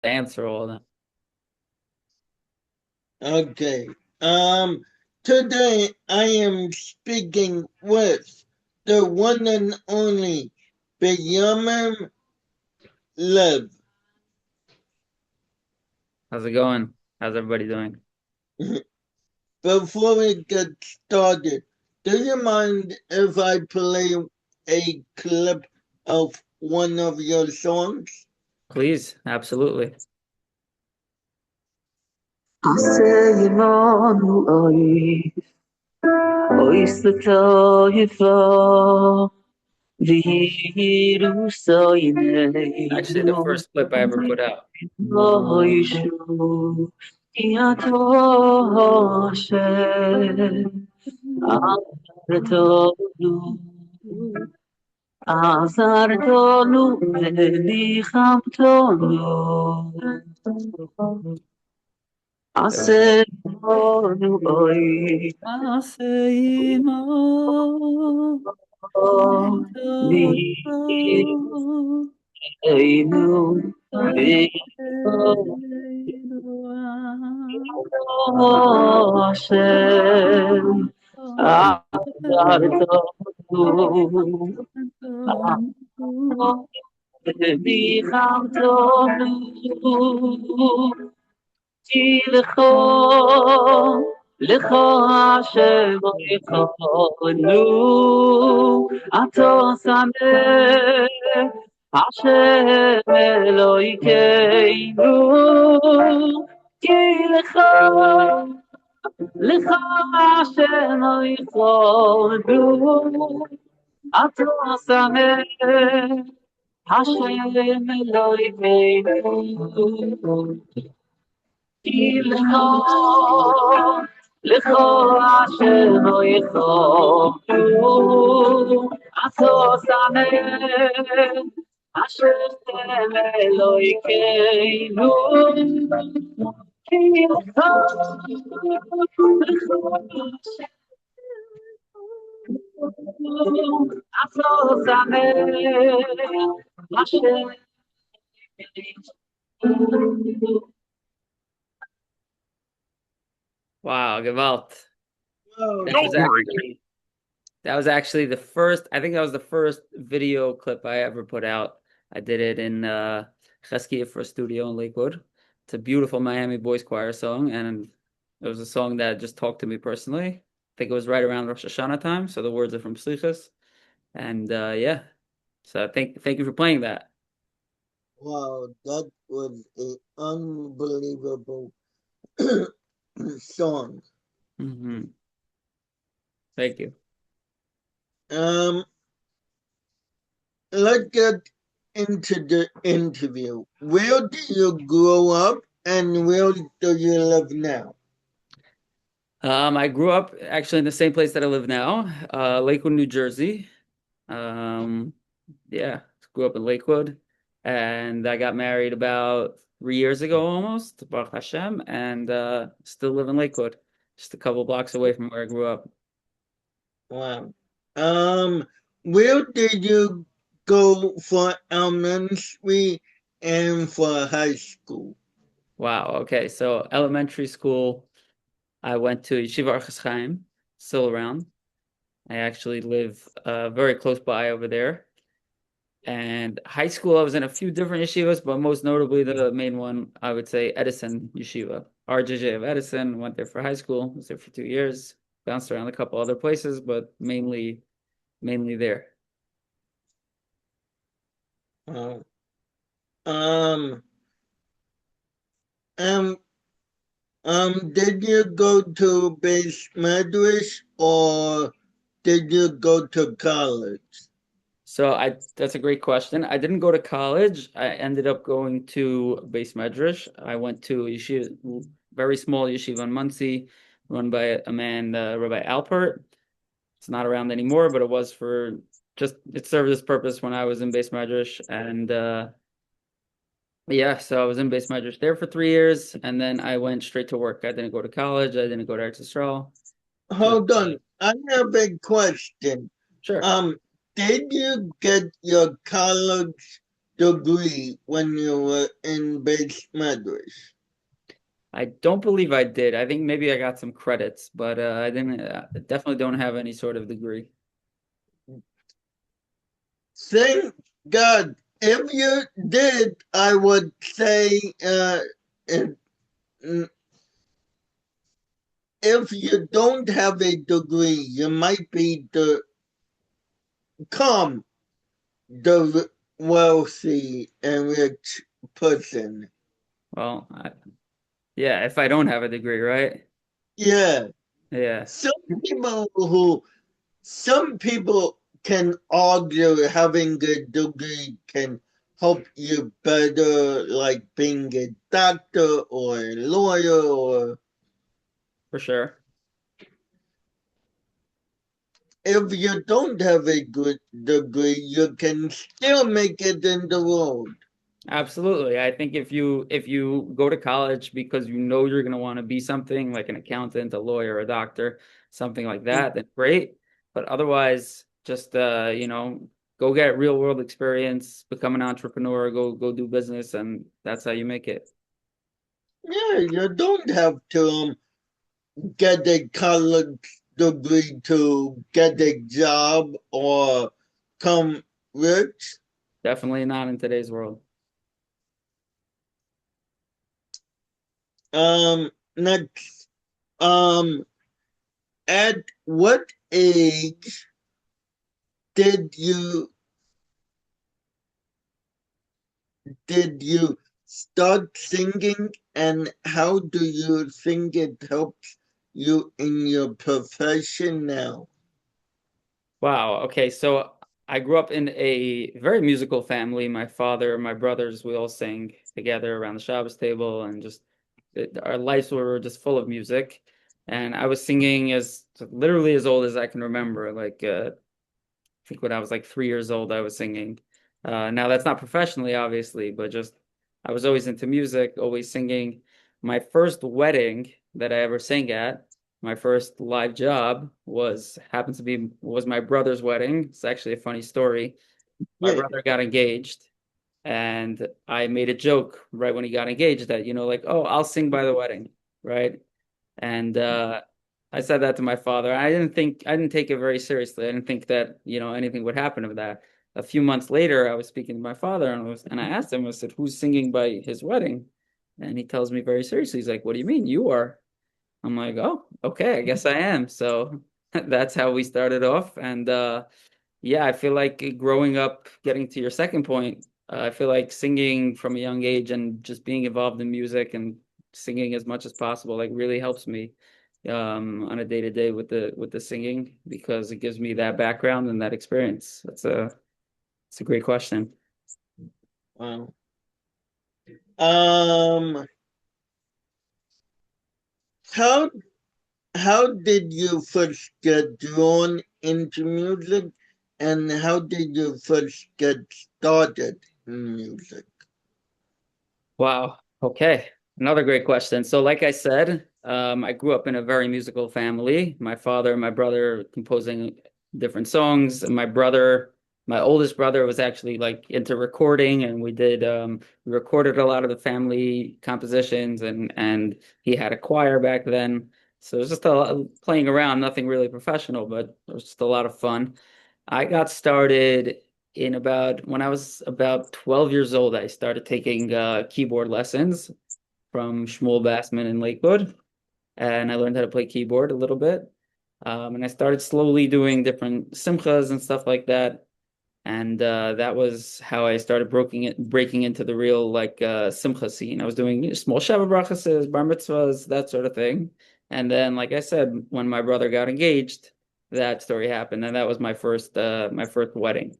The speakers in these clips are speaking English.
answer all of them. Okay. Um, Today I am speaking with the one and only BINYOMIN Levi. How's it going? How's everybody doing? Before we get started, do you mind if I play a clip of one of your songs? Please, absolutely. Actually, the first clip I ever put out. That was it. Wow, Gewalt. Oh, That was actually that was actually the first, I think that was the first video clip I ever put out. I did it in Cheskia for a studio in Lakewood. It's a beautiful Miami Boys Choir song, and it was a song that just talked to me personally. I think it was right around Rosh Hashanah time, so the words are from Slichas. And yeah, so thank you for playing that. wow, that was an unbelievable song. Thank you. Um, let's get into the interview. Where do you grow up and where do you live now? I grew up actually in the same place that I live now, Lakewood, New Jersey. Um, yeah, grew up in Lakewood, and I got married about 3 years ago almost, Baruch Hashem, and still live in Lakewood, just a couple blocks away from where I grew up. Wow. Um, where did you go for elementary and for high school? Wow. Okay, so elementary school, I went to Yeshiva Orchos Chaim, still around. I actually live very close by over there. And high school, I was in a few different yeshivas, but most notably the main one, I would say Edison Yeshiva. RJJ of Edison, went there for high school, was there for 2 years, bounced around a couple other places, but mainly there. Uh, um, um, did you go to base medrash or did you go to college? So I that's a great question. I didn't go to college. I ended up going to base medrash. I went to yeshiva, very small yeshiva in Monsey, run by a man, Rabbi Alpert. It's not around anymore, but it was for just it served this purpose when I was in base medrash. And yeah, so I was in base medrash there for 3 years, and then I went straight to work. I didn't go to college. I didn't go to Eretz Yisrael. Just Hold on, I have a question. sure. Um, did you get your college degree when you were in base matters? I don't believe I did. I think maybe I got some credits, but I didn't. Definitely don't have any sort of degree. Thank God. If you did, I would say, if, if you don't have a degree, you might become the wealthy and rich person. Well, yeah, if I don't have a degree, right? Yeah. Yeah, Some people who some people can argue having a degree can help you better, like being a doctor or a lawyer, or for sure. if you don't have a good degree, you can still make it in the world. Absolutely. I think if you go to college because you know you're going to want to be something like an accountant, a lawyer, a doctor, something like that, then great. But otherwise, just go get real world experience, become an entrepreneur, go do business, and that's how you make it. Yeah, you don't have to get a college degree to get a job or come rich. Definitely not in today's world. Next, um, at what age did you start singing, and how do you think it helps you in your profession now? Wow. Okay. So I grew up in a very musical family. My father, my brothers, we all sang together around the Shabbos table and just our lives were just full of music. And I was singing as literally as old as I can remember. Like, I think when I was like 3 years old, I was singing. Now that's not professionally, obviously, but just I was always into music, always singing. My first wedding that I ever sang at, my first live job was my brother's wedding. It's actually a funny story. My Yeah, brother got engaged, and I made a joke right when he got engaged that, like, oh, I'll sing by the wedding, right? And I said that to my father. I didn't take it very seriously. I didn't think that, anything would happen of that. A few months later, I was speaking to my father and I asked him, I said, who's singing by his wedding? And he tells me very seriously, he's like, what do you mean? You are. I'm like, oh, okay, I guess I am. So that's how we started off. And yeah, I feel like growing up, getting to your second point, I feel like singing from a young age and just being involved in music and singing as much as possible, like really helps me on a day to day with the singing because it gives me that background and that experience. It's a great question. wow. Um, how how did you first get drawn into music, and how did you first get started in music? Wow. Okay. Another great question. So, like I said, I grew up in a very musical family. My father and my brother composing different songs. And my oldest brother was actually like into recording, and we recorded a lot of the family compositions, and he had a choir back then. So it was just a lot playing around, nothing really professional, but it was just a lot of fun. I got started in about when I was about 12 years old. I started taking keyboard lessons from Shmuel Bassman in Lakewood, and I learned how to play keyboard a little bit. And I started slowly doing different simchas and stuff like that. And that was how I started breaking into the real like simcha scene. I was doing small Shabbat brachas, bar mitzvahs, that sort of thing. And then, like I said, when my brother got engaged, that story happened, and that was my first wedding.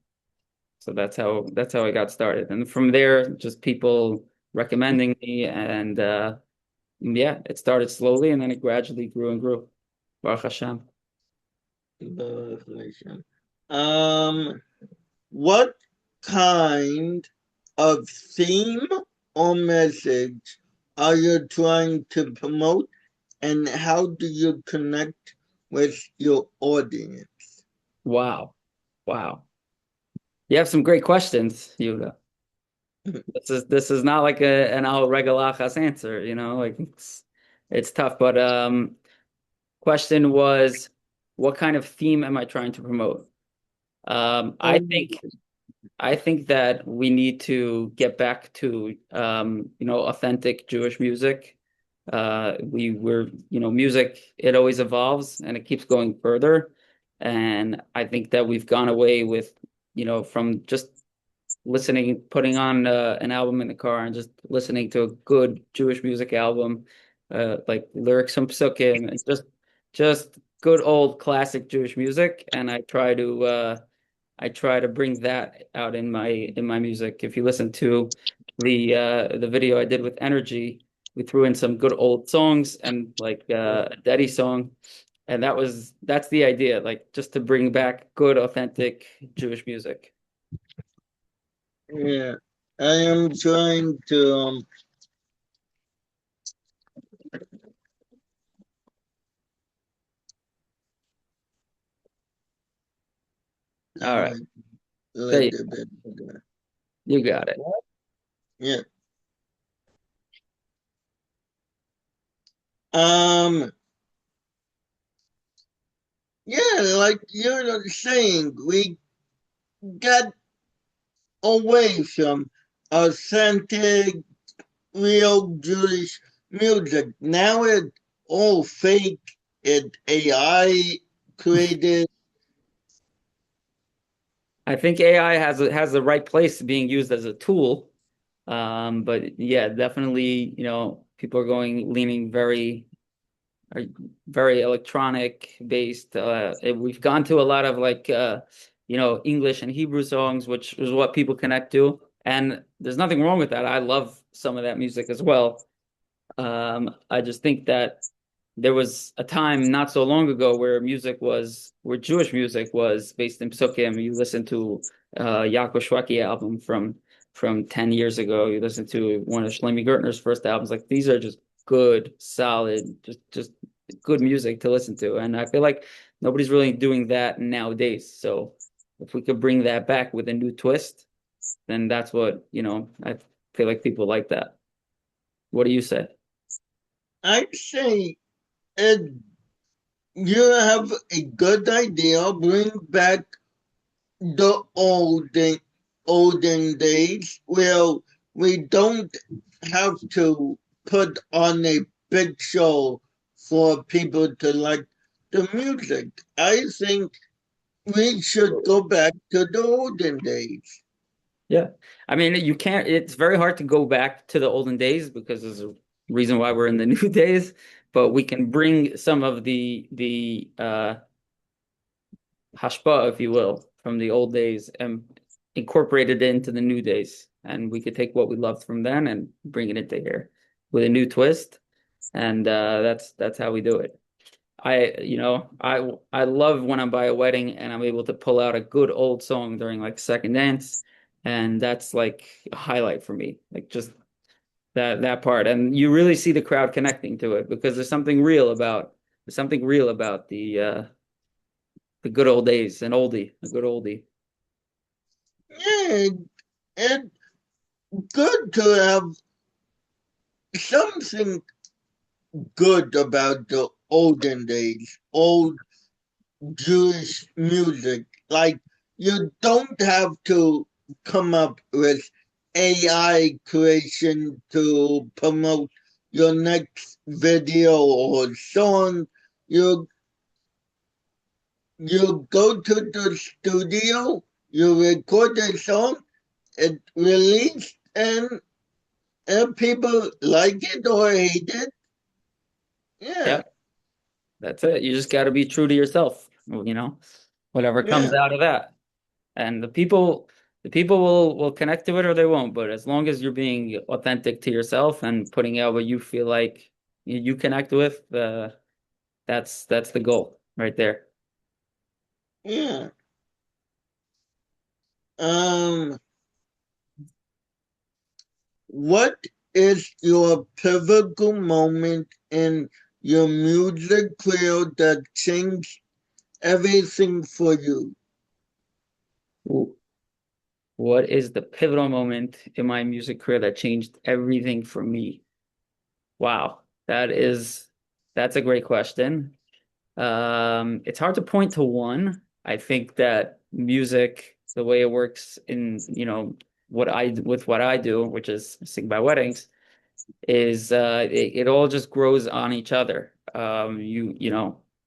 So that's how I got started. And from there, just people recommending me and yeah, it started slowly and then it gradually grew and grew. Baruch Hashem. Um, what kind of theme or message are you trying to promote, and how do you connect with your audience? Wow. Wow. You have some great questions, Yuda. This is not like an al regalachas answer, like it's tough. But question was, what kind of theme am I trying to promote? Um, I Um, think I think that we need to get back to authentic Jewish music. Music, it always evolves and it keeps going further. And I think that we've gone away with, from just listening, putting on an album in the car and just listening to a good Jewish music album, like lyrics from Psukim, and just good old classic Jewish music. And I try to bring that out in my music. If you listen to the video I did with Energy, we threw in some good old songs and like a Daddy song, and that's the idea, like just to bring back good, authentic Jewish music. yeah, I am trying to All right, like a there you little go. bit. You got it. Yeah. Um. Yeah, like you're saying, we got away from authentic, real Jewish music. Now it's all fake. It AI created. I think AI has the right place being used as a tool. But yeah, definitely, people are leaning are very electronic based. We've gone to a lot of like English and Hebrew songs, which is what people connect to. And there's nothing wrong with that. I love some of that music as well. I just think that there was a time not so long ago where Jewish music was based in Psukim. You listen to Yaakov Shweki album from 10 years ago. You listen to one of Shlomi Gertner's first albums. Like these are just good, solid, just good music to listen to. And I feel like nobody's really doing that nowadays. So if we could bring that back with a new twist, then that's what, I feel like people like that. What do you say? I'd say it, you have a good idea. Bring back the olden days where we don't have to put on a big show for people to like the music. I think we should go back to the olden days. Yeah. I mean, you can't, it's very hard to go back to the olden days because there's a reason why we're in the new days, but we can bring some of the hashpa, if you will, from the old days and incorporate it into the new days. And we could take what we loved from then and bring it into here with a new twist. And that's how we do it. I love when I'm by a wedding and I'm able to pull out a good old song during like second dance, and that's like a highlight for me. Like just that part, and you really see the crowd connecting to it because there's something real about the good old days, a good oldie. Yeah, it's good to have something good about the olden days, old Jewish music. Like, you don't have to come up with AI creation to promote your next video or song. You you go to the studio, you record a song, it released, and people like it or hate it. Yeah, Yeah, that's it. You just got to be true to yourself, whatever comes yeah, out of that. And the people will connect to it or they won't, but as long as you're being authentic to yourself and putting out what you feel like you connect with, that's the goal right there. yeah. Um, what is your pivotal moment in your music career that changed everything for you? Ooh. What is the pivotal moment in my music career that changed everything for me? Wow, that's a great question. It's hard to point to one. I think that music, the way it works in, what I do, which is sing by weddings, is it all just grows on each other.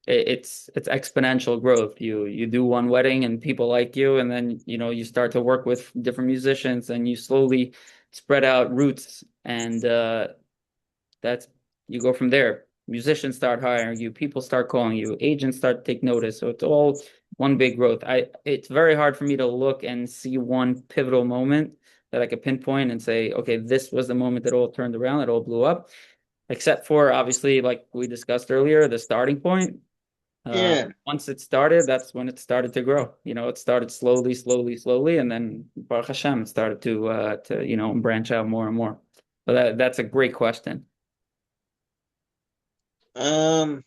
It's exponential growth. You do one wedding and people like you, and then you start to work with different musicians, and you slowly spread out roots, and that's you go from there. Musicians start hiring you, people start calling you, agents start to take notice. So it's all one big growth. It's very hard for me to look and see one pivotal moment that I could pinpoint and say, okay, this was the moment that all turned around, it all blew up. Except for obviously, like we discussed earlier, the starting point. Yeah. Once it started, that's when it started to grow. It started slowly, slowly, slowly, and then Baruch Hashem, it started to branch out more and more. But that's a great question. Um,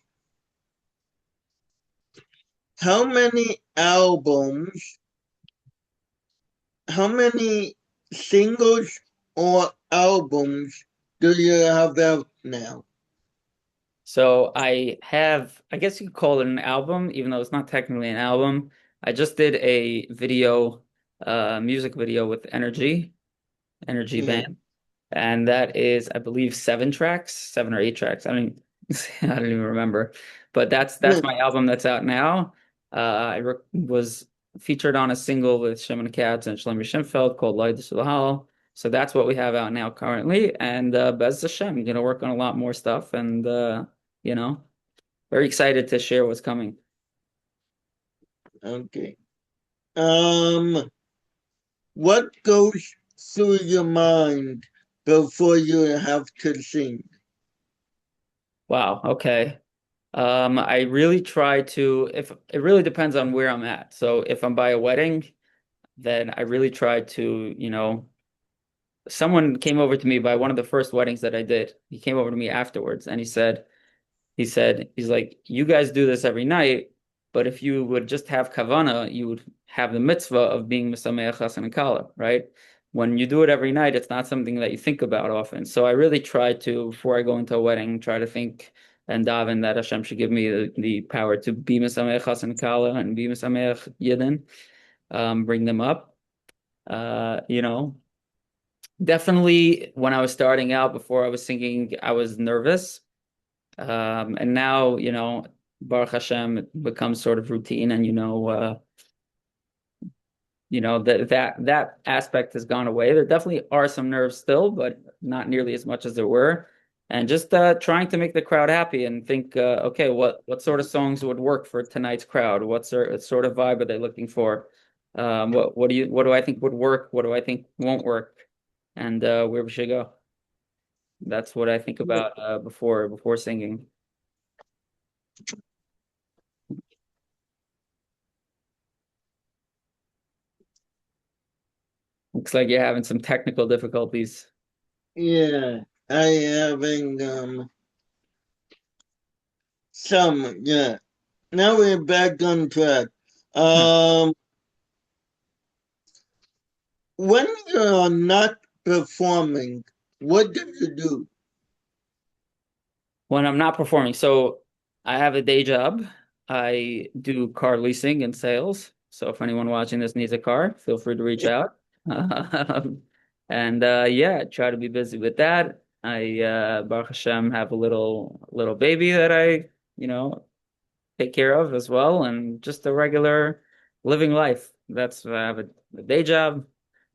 how many albums, how many singles or albums do you have out now? So I guess you could call it an album, even though it's not technically an album. I just did a music video with Energy Yeah. Band, and that is, I believe, 7 tracks, 7 or 8 tracks. I don't, I don't even remember, but that's my album that's out now. Was featured on a single with Shimon Katz and Shlomi Shimfeld called "Light Sulahal." So that's what we have out now currently, and Bez Hashem, work on a lot more stuff, and you know, very excited to share what's coming. Okay. Um, what goes through your mind before you have to sing? Wow. Okay. I really try to, if it really depends on where I'm at. So if I'm by a wedding, then I really try to, someone came over to me by one of the first weddings that I did. He came over to me afterwards and he's like, you guys do this every night, but if you would just have kavana, you would have the mitzvah of being Mesameach Chasan and Kala, right? When you do it every night, it's not something that you think about often. So I really try to, before I go into a wedding, try to think and daven that Hashem should give me the power to be Mesameach Chasan and Kala and be Mesameach Yidden, bring them up. Uh, you know, Definitely when I was starting out, before I was singing, I was nervous. And now, Baruch Hashem, it becomes sort of routine, and that aspect has gone away. There definitely are some nerves still, but not nearly as much as there were. And just trying to make the crowd happy and think, okay, what sort of songs would work for tonight's crowd? What sort of vibe are they looking for? What do I think would work? What do I think won't work? And where we should go. That's what I think about before singing. Looks like you're having some technical difficulties. Yeah, I having some, yeah. Now we're back on track. Um, when you're not performing, what do you do? When I'm not performing, so I have a day job. I do car leasing and sales. So if anyone watching this needs a car, feel free to reach out. And yeah, try to be busy with that. I Baruch Hashem have a little baby that I, you know, take care of as well, and just a regular living life. That's I have a day job,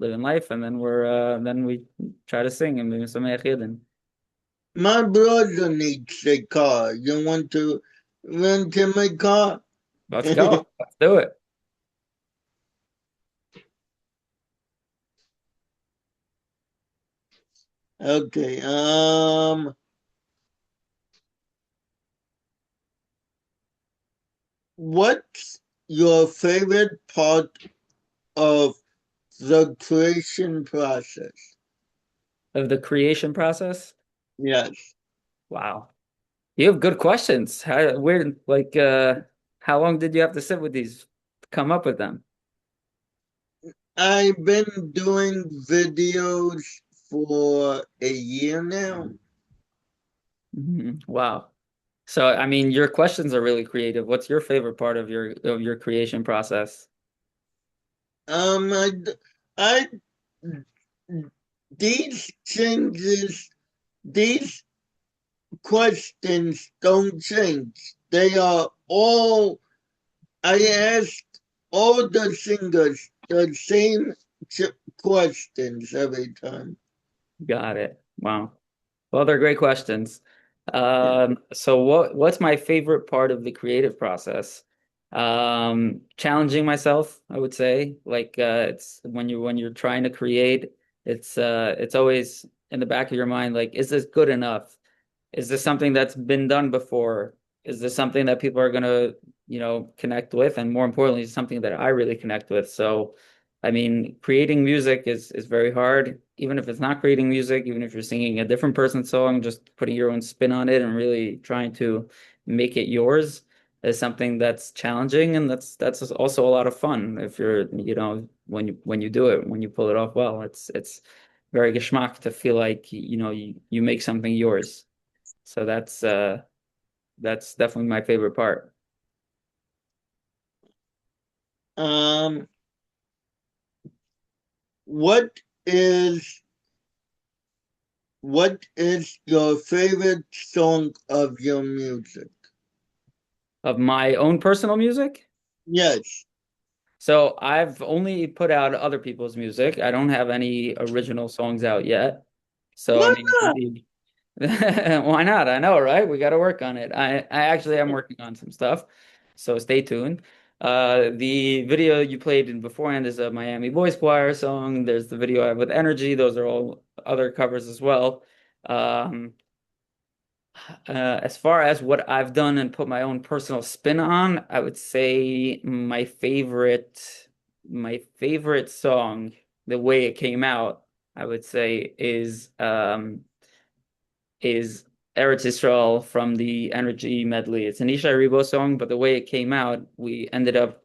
living life, and then we try to sing and do some yidden. My brother needs a car. You want to rent him a car? Let's go. Let's do it. Okay. What's your favorite part of the creation process? Of the creation process. Yes. Wow. You have good questions. How long did you have to sit with these to come up with them? I've been doing videos for a year now. Wow. So, I mean, your questions are really creative. What's your favorite part of your creation process? Um, I, I these changes, these questions don't change. They are all. I ask all the singers the same questions every time. Got it. Wow. Well, they're great questions. Yeah. So what's my favorite part of the creative process? Challenging myself, I would say. Like it's when you're trying to create, it's always in the back of your mind, like, is this good enough? Is this something that's been done before? Is this something that people are gonna, connect with? And more importantly, something that I really connect with. So, I mean, creating music is very hard. Even if it's not creating music, even if you're singing a different person's song, just putting your own spin on it and really trying to make it yours is something that's challenging, and that's also a lot of fun if you're, when you do it, when you pull it off well. It's very geschmack to feel like, you make something yours. So that's definitely my favorite part. Um, what is what is your favorite song of your music? Of my own personal music. Yes. So I've only put out other people's music. I don't have any original songs out yet. So I Why mean, not? why not? I know, right? We got to work on it. I actually am working on some stuff. So stay tuned. The video you played in beforehand is a Miami Boys Choir song. There's the video I have with Energy. Those are all other covers as well. Um, as far as what I've done and put my own personal spin on, I would say my favorite song, the way it came out, I would say is Eretz Yisrael from the Energy medley. It's an Ishay Ribo song, but the way it came out, we ended up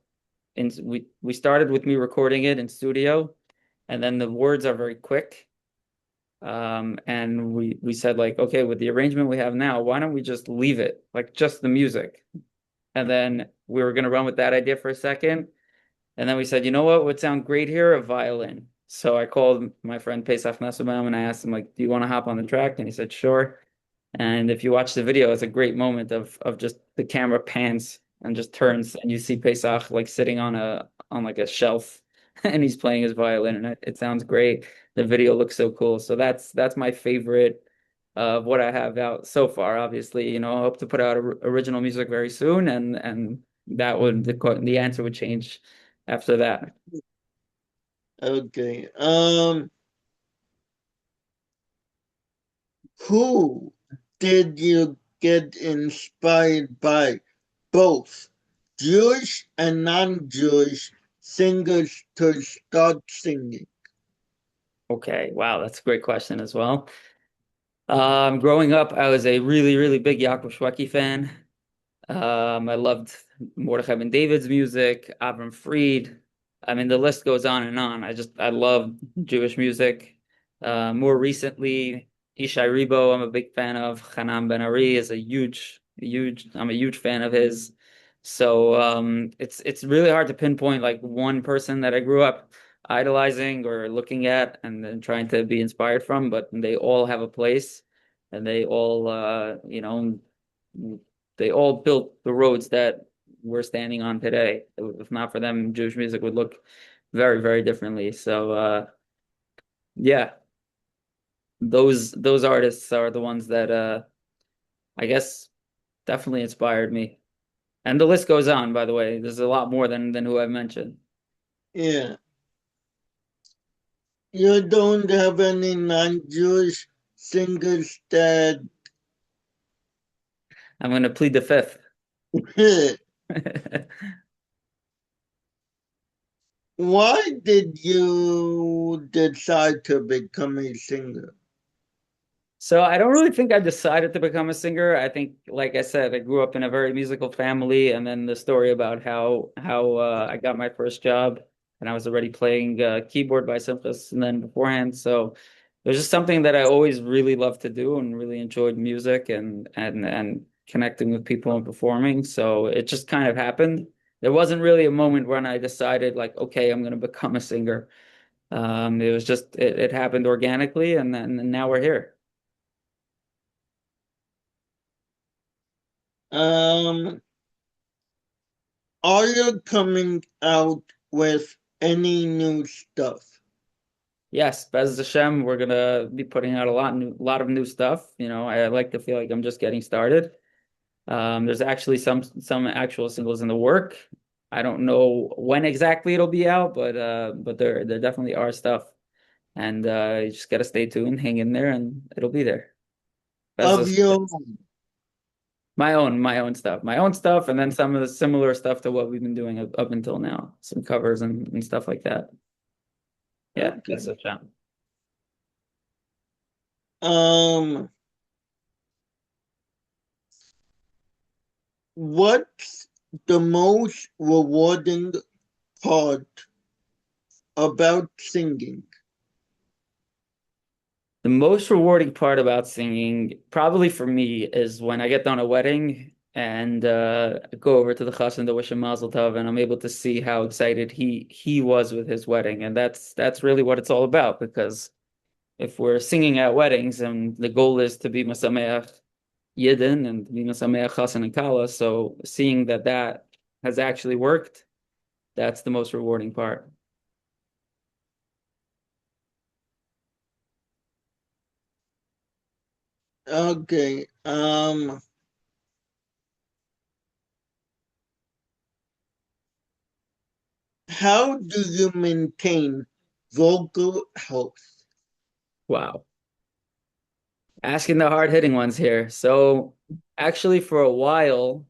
we started with me recording it in studio, and then the words are very quick. And we said, like, okay, with the arrangement we have now, why don't we just leave it like just the music? And then we were gonna run with that idea for a second, and then we said, you know what would sound great here? A violin. So I called my friend Pesach Nassabaum and I asked him, like, do you want to hop on the track? And he said, sure. And if you watch the video, it's a great moment of just the camera pans and just turns and you see Pesach like sitting on like a shelf and he's playing his violin and it sounds great. The video looks so cool. So that's my favorite of what I have out so far. Obviously, I hope to put out original music very soon, and that would the answer would change after that. Okay. Who did you get inspired by? Both Jewish and non-Jewish singers to start singing. Okay, wow, that's a great question as well. Growing up, I was a really, really big Yaakov Shwekey fan. I loved Mordechai Ben David's music, Avram Fried. I mean, the list goes on and on. I love Jewish music. More recently, Ishai Ribo, I'm a big fan of. Hanan Ben Ari is I'm a huge fan of his. So it's really hard to pinpoint like one person that I grew up idolizing or looking at and then trying to be inspired from, but they all have a place and they all built the roads that we're standing on today. If not for them, Jewish music would look very, very differently. So yeah, those artists are the ones that I guess definitely inspired me. And the list goes on, by the way. There's a lot more than who I've mentioned. Yeah. You don't have any non-Jewish singers that I'm gonna plead the fifth. why did you decide to become a singer? So I don't really think I decided to become a singer. I think, like I said, I grew up in a very musical family, and then the story about how I got my first job. and I was already playing keyboard by Simchas and then beforehand. So it was just something that I always really loved to do and really enjoyed music and connecting with people and performing. So it just kind of happened. There wasn't really a moment when I decided like, okay, I'm going to become a singer. It was just it happened organically, and now we're here. Um, are you coming out with any new stuff? Yes, Bez Hashem, we're gonna be putting out a lot of new stuff. You know, I like to feel like I'm just getting started. There's actually some actual singles in the work. I don't know when exactly it'll be out, but there definitely are stuff, and you just gotta stay tuned, hang in there, and it'll be there. Bez Of Hashem. your My own stuff, and then some of the similar stuff to what we've been doing up until now, some covers and stuff like that. Yeah, Bez okay. Hashem. Um, what's the most rewarding part about singing? The most rewarding part about singing, probably for me, is when I get done a wedding and go over to the chassan to wish him mazel tov, and I'm able to see how excited he was with his wedding, and that's really what it's all about. Because if we're singing at weddings, and the goal is to be masameach yidden and to be masameach chassan and kala, so seeing that that has actually worked, that's the most rewarding part. Okay. How do you maintain vocal health? Wow. Asking the hard-hitting ones here. So actually for a while,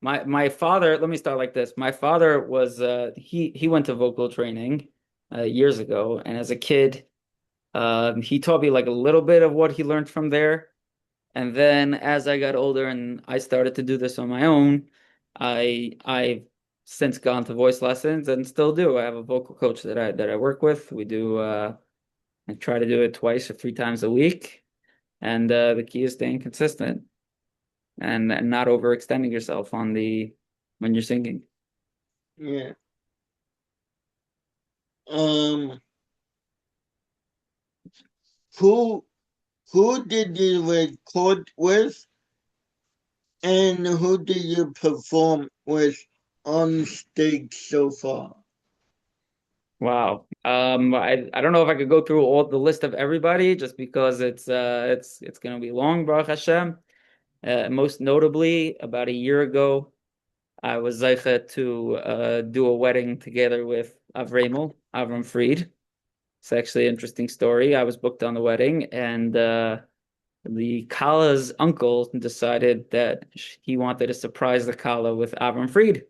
my father, let me start like this. My father was he went to vocal training years ago, and as a kid, he taught me like a little bit of what he learned from there. And then as I got older and I started to do this on my own, I've since gone to voice lessons and still do. I have a vocal coach that I work with. We do I try to do it twice or three times a week. And the key is staying consistent and not overextending yourself on the when you're singing. Yeah. Um, who who did you record with, and who did you perform with on stage so far? Wow. I don't know if I could go through all the list of everybody just because it's gonna be long, Baruch Hashem. Most notably, about a year ago, I was zeicha to do a wedding together with Avram Fried. It's actually an interesting story. I was booked on the wedding, and the Kala's uncle decided that he wanted to surprise the Kala with Avram Fried.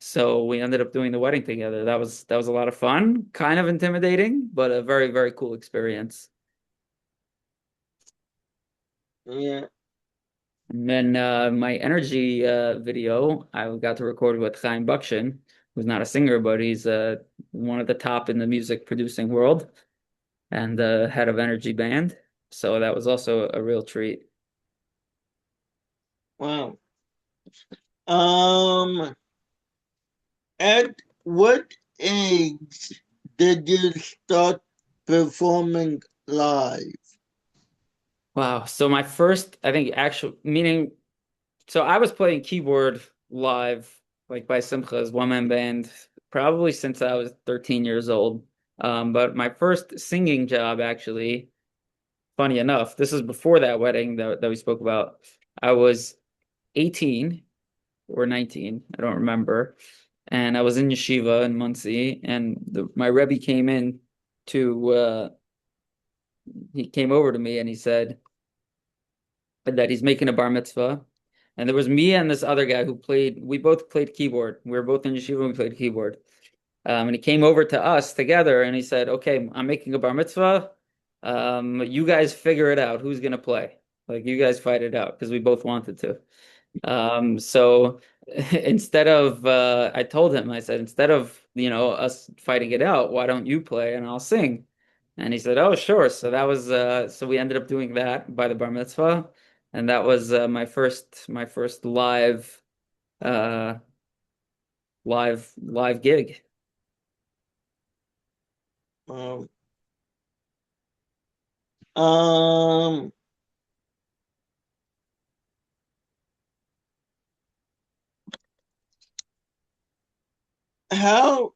So we ended up doing the wedding together. That was a lot of fun, kind of intimidating, but a very, very cool experience. Yeah. And then my energy video, I got to record with Chaim Bukshin, who's not a singer, but he's one of the top in the music producing world and head of Energy Band. So that was also a real treat. Wow. Um, at what age did you start performing live? Wow. So my first, I think, actual meaning, so I was playing keyboard live, like by Simcha's one-man band, probably since I was 13 years old. But my first singing job, actually, funny enough, this is before that wedding that we spoke about. I was 18 or 19, I don't remember. And I was in yeshiva in Muncie, and my Rebbe came in to, he came over to me and he said, that he's making a bar mitzvah. And there was me and this other guy who played, we both played keyboard. We were both in yeshiva and we played keyboard. And he came over to us together and he said, okay, I'm making a bar mitzvah. You guys figure it out. Who's going to play? Like, you guys fight it out because we both wanted to. So instead of I told him, I said, instead of, us fighting it out, why don't you play and I'll sing? And he said, "Oh, sure." So that was so we ended up doing that by the bar mitzvah, and that was my first uh live gig. Um, um, how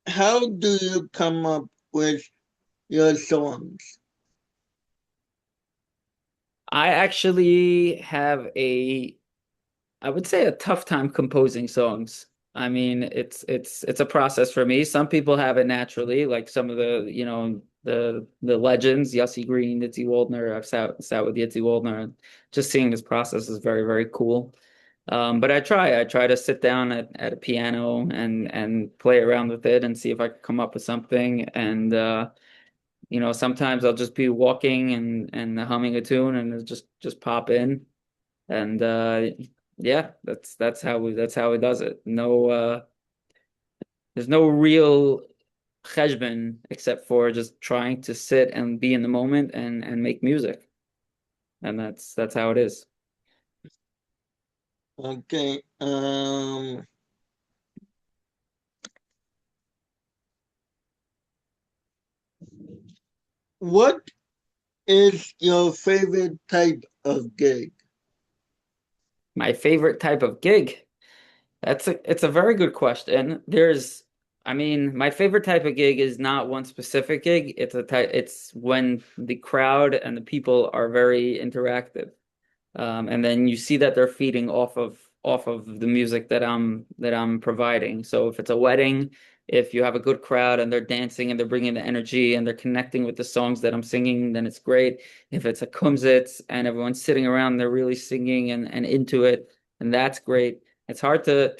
how do you come up with your songs? I actually have I would say a tough time composing songs. I mean, it's a process for me. Some people have it naturally, like some of the legends, Yossi Green, Itzy Waldner. I've sat with Yitzi Waldner, and just seeing this process is very, very cool. But I try to sit down at a piano and play around with it and see if I can come up with something. And sometimes I'll just be walking and humming a tune and it'll just pop in. And yeah, that's how he does it. There's no real cheshbon except for just trying to sit and be in the moment and make music. And that's how it is. Okay. What is your favorite type of gig? My favorite type of gig. It's a very good question. I mean, my favorite type of gig is not one specific gig. It's when the crowd and the people are very interactive. And then you see that they're feeding off of the music that I'm providing. So if it's a wedding, if you have a good crowd and they're dancing and they're bringing the energy and they're connecting with the songs that I'm singing, then it's great. If it's a kumsitz and everyone's sitting around, they're really singing and into it, and that's great. It's hard to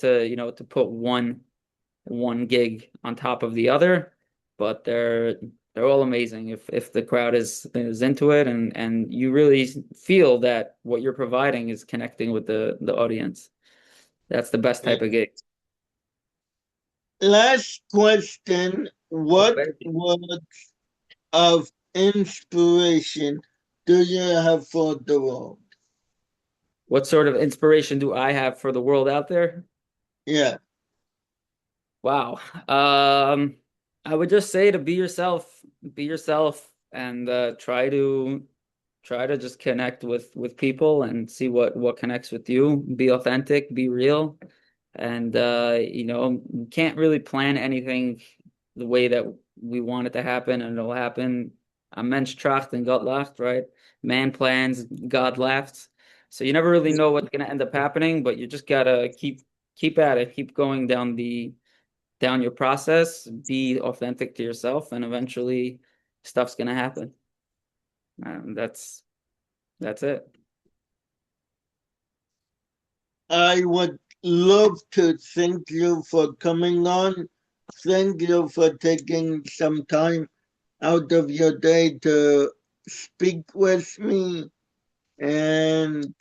put one gig on top of the other, but they're all amazing if the crowd is into it and you really feel that what you're providing is connecting with the audience. That's the best type of gig. Last question. Oh, What baby. words of inspiration do you have for the world? What sort of inspiration do I have for the world out there? Yeah. Wow. I would just say to be yourself, and try to just connect with people and see what connects with you. Be authentic, be real, and you can't really plan anything the way that we want it to happen, and it'll happen. A Mensch tracht and Gott lacht, right? Man plans, God laughs. So you never really know what's going to end up happening, but you just gotta keep at it, keep going down your process, be authentic to yourself, and eventually stuff's gonna happen. That's it. I would love to thank you for coming on. Thank you for taking some time out of your day to speak with me and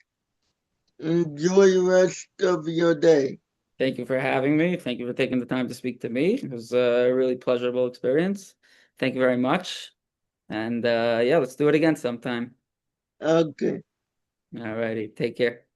enjoy the rest of your day. Thank you for having me. Thank you for taking the time to speak to me. It was a really pleasurable experience. Thank you very much. And yeah, let's do it again sometime. Okay. All righty. Take care.